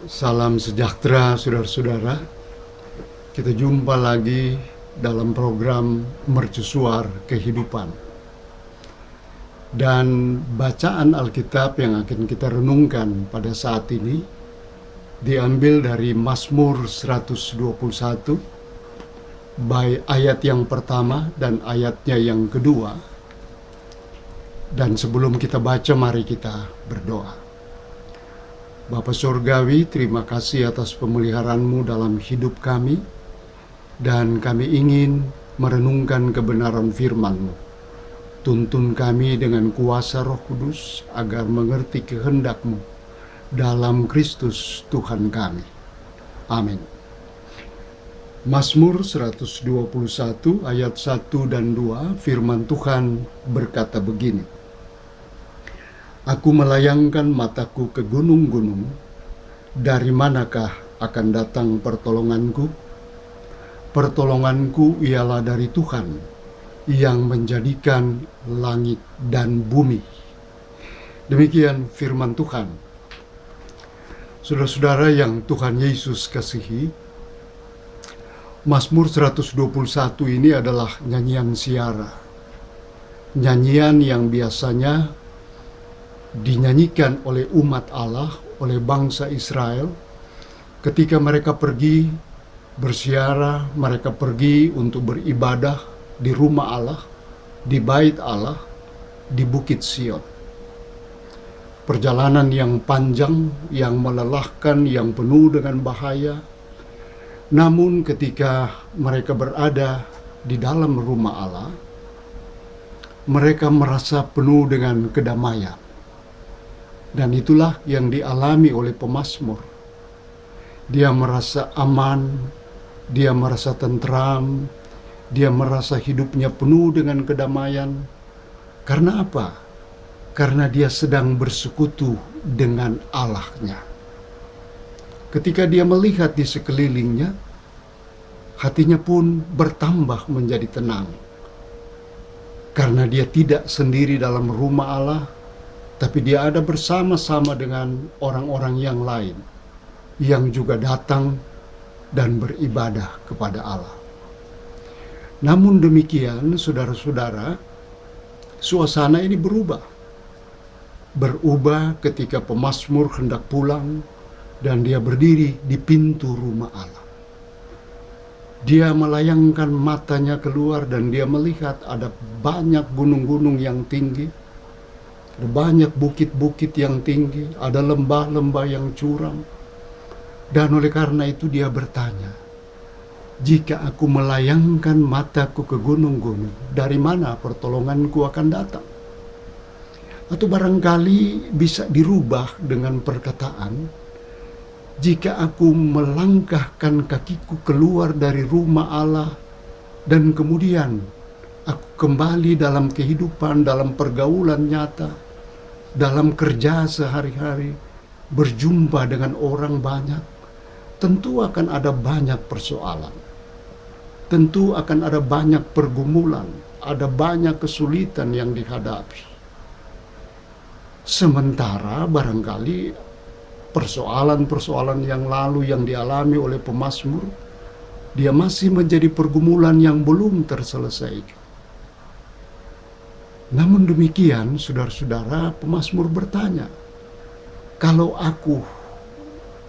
Salam sejahtera saudara-saudara. Kita jumpa lagi dalam program Mercusuar Kehidupan. Dan bacaan Alkitab yang akan kita renungkan pada saat ini diambil dari Mazmur 121 baik ayat yang pertama dan ayatnya yang kedua. Dan sebelum kita baca, mari kita berdoa. Bapa Surgawi, terima kasih atas pemeliharaan-Mu dalam hidup kami, dan kami ingin merenungkan kebenaran firman-Mu. Tuntun kami dengan kuasa Roh Kudus agar mengerti kehendak-Mu dalam Kristus Tuhan kami. Amin. Mazmur 121 ayat 1 dan 2, firman Tuhan berkata begini: Aku melayangkan mataku ke gunung-gunung, dari manakah akan datang pertolonganku? Pertolonganku ialah dari Tuhan, yang menjadikan langit dan bumi. Demikian firman Tuhan. Saudara-saudara yang Tuhan Yesus kasihi, Mazmur 121 ini adalah nyanyian siara. Nyanyian yang biasanya dinyanyikan oleh umat Allah, oleh bangsa Israel ketika mereka pergi bersiara, mereka pergi untuk beribadah di rumah Allah, di bait Allah, di Bukit Sion. Perjalanan yang panjang, yang melelahkan, yang penuh dengan bahaya. Namun ketika mereka berada di dalam rumah Allah, mereka merasa penuh dengan kedamaian. Dan itulah yang dialami oleh pemazmur. Dia merasa aman, dia merasa tentram, dia merasa hidupnya penuh dengan kedamaian. Karena apa? Karena dia sedang bersekutu dengan Allah-Nya. Ketika dia melihat di sekelilingnya, hatinya pun bertambah menjadi tenang. Karena dia tidak sendiri dalam rumah Allah, tapi dia ada bersama-sama dengan orang-orang yang lain yang juga datang dan beribadah kepada Allah. Namun demikian, saudara-saudara, suasana ini berubah. Berubah ketika pemazmur hendak pulang dan dia berdiri di pintu rumah Allah. Dia melayangkan matanya keluar dan dia melihat ada banyak gunung-gunung yang tinggi. Ada banyak bukit-bukit yang tinggi, ada lembah-lembah yang curam. Dan oleh karena itu dia bertanya, jika aku melayangkan mataku ke gunung-gunung, dari mana pertolonganku akan datang? Atau barangkali bisa dirubah dengan perkataan, jika aku melangkahkan kakiku keluar dari rumah Allah, dan kemudian aku kembali dalam kehidupan, dalam pergaulan nyata, dalam kerja sehari-hari, berjumpa dengan orang banyak, tentu akan ada banyak persoalan. Tentu akan ada banyak pergumulan, ada banyak kesulitan yang dihadapi. Sementara barangkali persoalan-persoalan yang lalu yang dialami oleh pemazmur, dia masih menjadi pergumulan yang belum terselesaikan. Namun demikian, saudara-saudara, pemazmur bertanya, kalau aku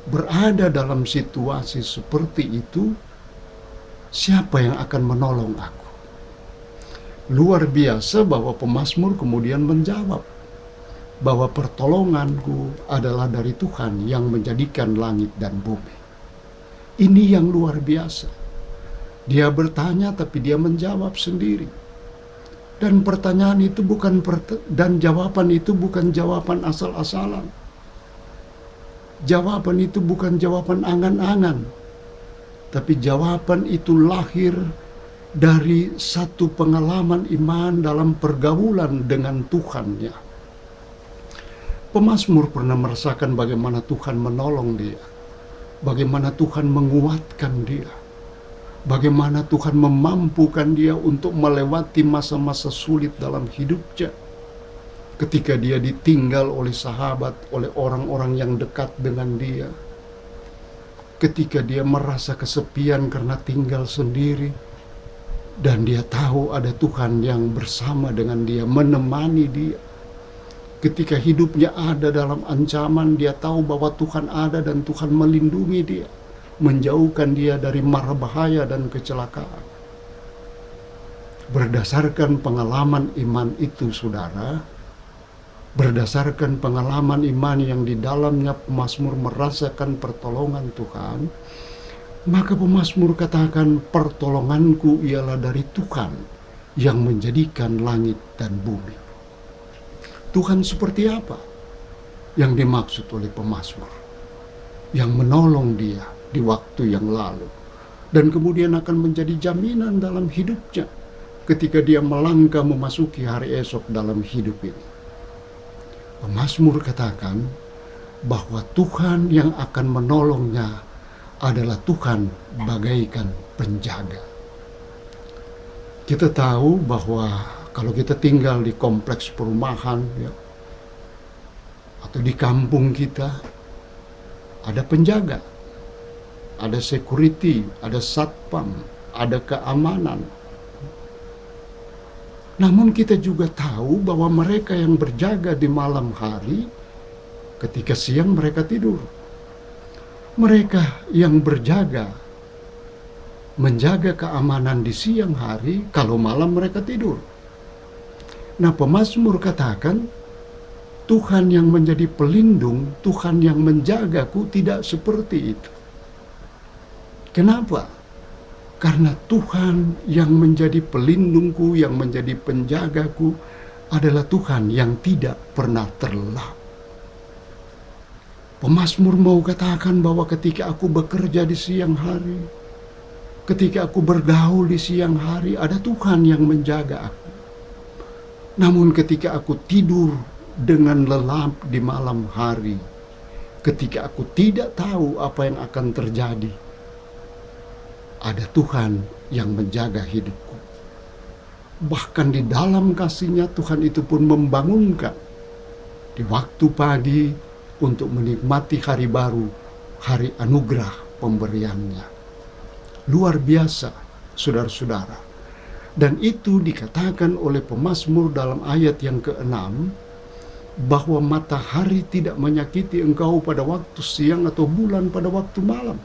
berada dalam situasi seperti itu, siapa yang akan menolong aku? Luar biasa bahwa pemazmur kemudian menjawab bahwa pertolonganku adalah dari Tuhan yang menjadikan langit dan bumi. Ini yang luar biasa. Dia bertanya tapi dia menjawab sendiri. Dan pertanyaan itu dan jawaban itu bukan jawaban asal-asalan. Jawaban itu bukan jawaban angan-angan. Tapi jawaban itu lahir dari satu pengalaman iman dalam pergaulan dengan Tuhan-Nya. Pemazmur pernah merasakan bagaimana Tuhan menolong dia. Bagaimana Tuhan menguatkan dia. Bagaimana Tuhan memampukan dia untuk melewati masa-masa sulit dalam hidupnya. Ketika dia ditinggal oleh sahabat, oleh orang-orang yang dekat dengan dia. ketika dia merasa kesepian karena tinggal sendiri, dan dia tahu ada Tuhan yang bersama dengan dia, menemani dia. Ketika hidupnya ada dalam ancaman, dia tahu bahwa Tuhan ada dan Tuhan melindungi dia, menjauhkan dia dari mara bahaya dan kecelakaan. Berdasarkan pengalaman iman itu, saudara, berdasarkan pengalaman iman yang di dalamnya pemazmur merasakan pertolongan Tuhan, maka pemazmur katakan, pertolonganku ialah dari Tuhan yang menjadikan langit dan bumi. Tuhan seperti apa yang dimaksud oleh pemazmur? Yang menolong dia di waktu yang lalu, dan kemudian akan menjadi jaminan dalam hidupnya ketika dia melangkah memasuki hari esok dalam hidup ini. Pemazmur katakan bahwa Tuhan yang akan menolongnya adalah Tuhan bagaikan penjaga. Kita tahu bahwa kalau kita tinggal di kompleks perumahan, ya, atau di kampung kita, ada penjaga, ada security, ada satpam, ada keamanan. Namun kita juga tahu bahwa mereka yang berjaga di malam hari, ketika siang mereka tidur. Mereka yang berjaga, menjaga keamanan di siang hari, kalau malam mereka tidur. Nah, pemazmur katakan, Tuhan yang menjadi pelindung, Tuhan yang menjagaku tidak seperti itu. Kenapa? Karena Tuhan yang menjadi pelindungku, yang menjadi penjagaku adalah Tuhan yang tidak pernah terlelap. Pemazmur mau katakan bahwa ketika aku bekerja di siang hari, ketika aku bergaul di siang hari, ada Tuhan yang menjaga aku. Namun ketika aku tidur dengan lelap di malam hari, ketika aku tidak tahu apa yang akan terjadi, ada Tuhan yang menjaga hidupku. Bahkan di dalam kasih-Nya Tuhan itu pun membangunkan di waktu pagi untuk menikmati hari baru, hari anugerah pemberiannya. Luar biasa, saudara-saudara. Dan itu dikatakan oleh pemazmur dalam ayat yang ke-6, bahwa matahari tidak menyakiti engkau pada waktu siang atau bulan pada waktu malam.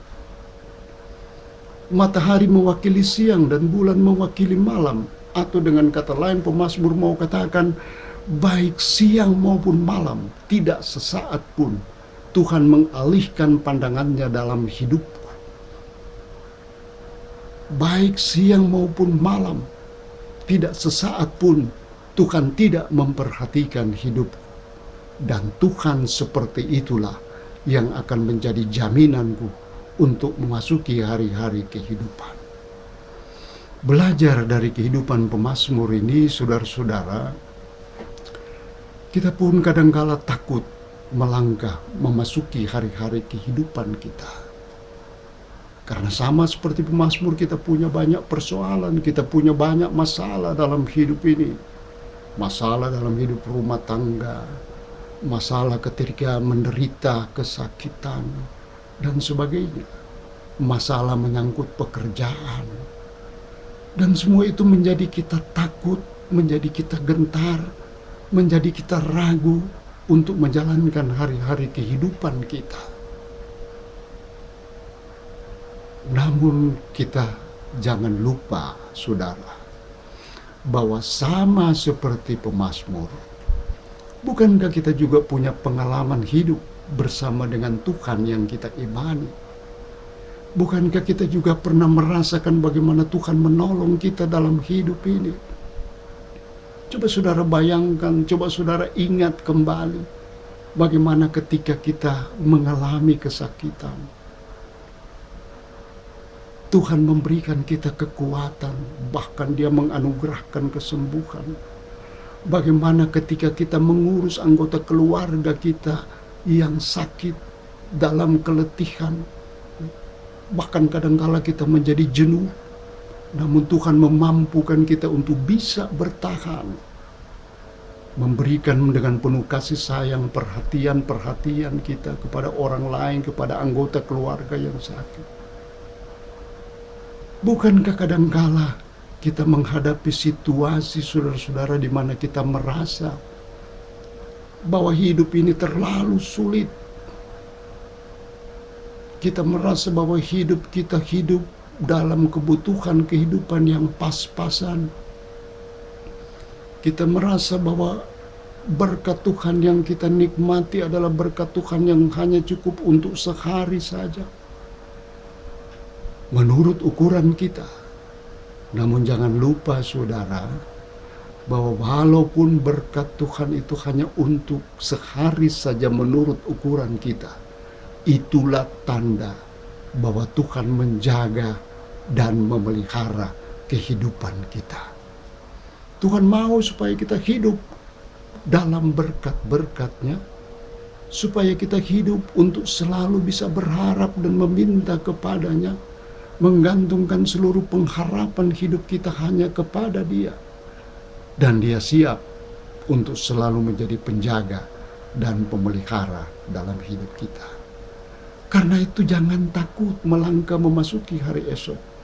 Matahari mewakili siang dan bulan mewakili malam. Atau dengan kata lain, pemazmur mau katakan, baik siang maupun malam, tidak sesaat pun Tuhan mengalihkan pandangannya dalam hidupku. Baik siang maupun malam, tidak sesaat pun Tuhan tidak memperhatikan hidupku. Dan Tuhan seperti itulah yang akan menjadi jaminanku untuk memasuki hari-hari kehidupan. Belajar dari kehidupan pemazmur ini, saudara-saudara, kita pun kadangkala takut melangkah memasuki hari-hari kehidupan kita. Karena sama seperti pemazmur, kita punya banyak persoalan, kita punya banyak masalah dalam hidup ini. Masalah dalam hidup rumah tangga, masalah ketika menderita kesakitan, dan sebagainya. Masalah menyangkut pekerjaan. Dan semua itu menjadi kita takut, menjadi kita gentar, menjadi kita ragu untuk menjalankan hari-hari kehidupan kita. Namun kita jangan lupa, saudara, bahwa sama seperti pemazmur, bukankah kita juga punya pengalaman hidup bersama dengan Tuhan yang kita imani? Bukankah kita juga pernah merasakan bagaimana Tuhan menolong kita dalam hidup ini? Coba saudara bayangkan, coba saudara ingat kembali bagaimana ketika kita mengalami kesakitan, Tuhan memberikan kita kekuatan, bahkan Dia menganugerahkan kesembuhan. Bagaimana ketika kita mengurus anggota keluarga kita yang sakit dalam keletihan, bahkan kadangkala kita menjadi jenuh, namun Tuhan memampukan kita untuk bisa bertahan. memberikan dengan penuh kasih sayang, perhatian kita kepada orang lain, kepada anggota keluarga yang sakit. Bukankah kadangkala kita menghadapi situasi saudara-saudara di mana kita merasa bahwa hidup ini terlalu sulit. Kita merasa bahwa kita hidup dalam kebutuhan kehidupan yang pas-pasan. Kita merasa bahwa berkat Tuhan yang kita nikmati adalah berkat Tuhan yang hanya cukup untuk sehari saja, menurut ukuran kita. Namun jangan lupa saudara, bahwa walaupun berkat Tuhan itu hanya untuk sehari saja menurut ukuran kita, itulah tanda bahwa Tuhan menjaga dan memelihara kehidupan kita. Tuhan mau supaya kita hidup dalam berkat-berkat-Nya, supaya kita hidup untuk selalu bisa berharap dan meminta kepada-Nya, menggantungkan seluruh pengharapan hidup kita hanya kepada Dia. Dan Dia siap untuk selalu menjadi penjaga dan pemelihara dalam hidup kita. Karena itu jangan takut melangkah memasuki hari esok.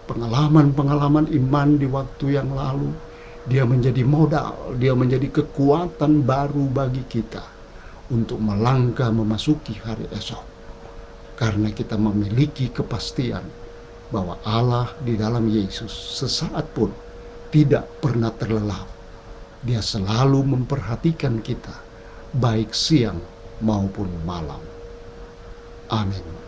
Pengalaman-pengalaman iman di waktu yang lalu, dia menjadi modal, dia menjadi kekuatan baru bagi kita untuk melangkah memasuki hari esok. Karena kita memiliki kepastian bahwa Allah di dalam Yesus sesaat pun tidak pernah terlelap. Dia selalu memperhatikan kita, baik siang maupun malam. Amin.